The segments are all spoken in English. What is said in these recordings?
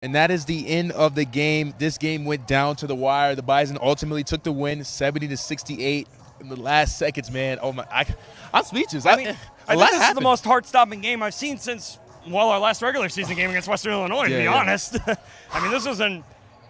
And that is the end of the game. This game went down to the wire. The Bison ultimately took the win, 70-68 in the last seconds, man. Oh, my. I'm speechless. I think this is the most heart-stopping game I've seen since, well, our last regular season game against Western Illinois, to be honest. I mean, this was an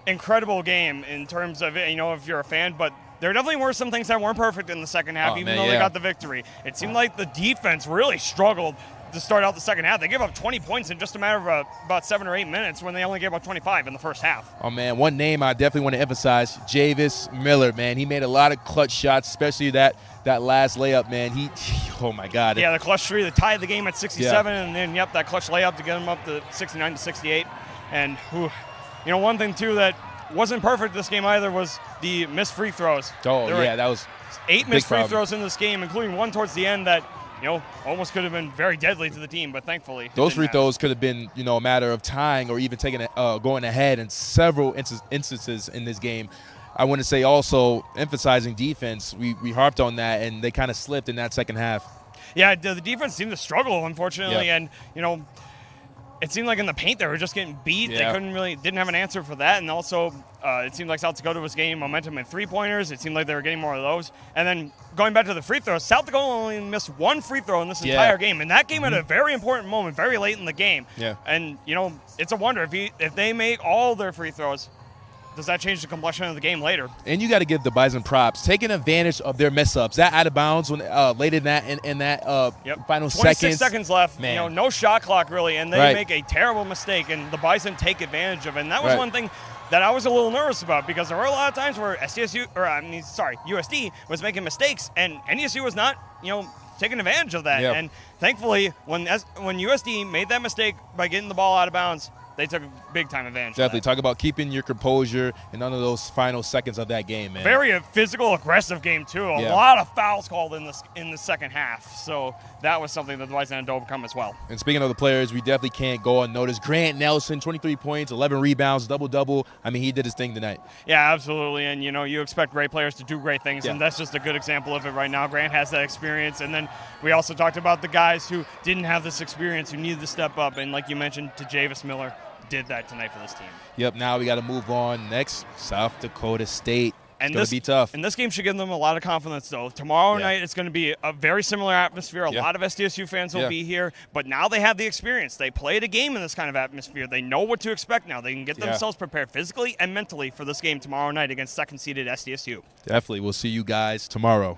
incredible game in terms of, if you're a fan, but there definitely were some things that weren't perfect in the second half, though they got the victory. It seemed like the defense really struggled to start out the second half. They gave up 20 points in just a matter of about 7 or 8 minutes when they only gave up 25 in the first half. Oh, man, one name I definitely want to emphasize, Javis Miller, man. He made a lot of clutch shots, especially that last layup, man. Oh, my God. Yeah, the clutch three that tied the game at 67, and then, that clutch layup to get them up to 69-68. And, one thing, too, that wasn't perfect this game either was the missed free throws. That was 8 missed free throws in this game, including one towards the end that almost could have been very deadly to the team, but thankfully those free throws could have been, a matter of tying or even going ahead in several instances in this game. I want to say also emphasizing defense. We harped on that, and they kind of slipped in that second half. Yeah, the defense seemed to struggle, unfortunately, and it seemed like in the paint they were just getting beat. They didn't have an answer for that. And also, it seemed like South Dakota was gaining momentum in three-pointers. It seemed like they were getting more of those. And then going back to the free throws, South Dakota only missed one free throw in this entire game. And that came at a very important moment, very late in the game. Yeah. And, it's a wonder if they make all their free throws, does that change the complexion of the game later? And you got to give the Bison props, taking advantage of their mess-ups. That out of bounds when late in that final 26 seconds left. Man. No shot clock really, and they make a terrible mistake, and the Bison take advantage of it. And that was one thing that I was a little nervous about, because there were a lot of times where USD was making mistakes, and NDSU was not, taking advantage of that. Yep. And thankfully, when USD made that mistake by getting the ball out of bounds, they took big-time advantage. Definitely. Talk about keeping your composure in none of those final seconds of that game, man. Very physical, aggressive game, too. A lot of fouls called in the second half. So that was something that the Bison had to overcome as well. And speaking of the players, we definitely can't go unnoticed. Grant Nelson, 23 points, 11 rebounds, double-double. I mean, he did his thing tonight. Yeah, absolutely. And, you expect great players to do great things, and that's just a good example of it right now. Grant has that experience. And then we also talked about the guys who didn't have this experience, who needed to step up. And like you mentioned, to Javis Miller, did that tonight for this team. Yep, now we got to move on. Next, South Dakota State. It's going to be tough. And this game should give them a lot of confidence, though. Tomorrow night, it's going to be a very similar atmosphere. A lot of SDSU fans will be here. But now they have the experience. They played a game in this kind of atmosphere. They know what to expect now. They can get themselves prepared physically and mentally for this game tomorrow night against second-seeded SDSU. Definitely. We'll see you guys tomorrow.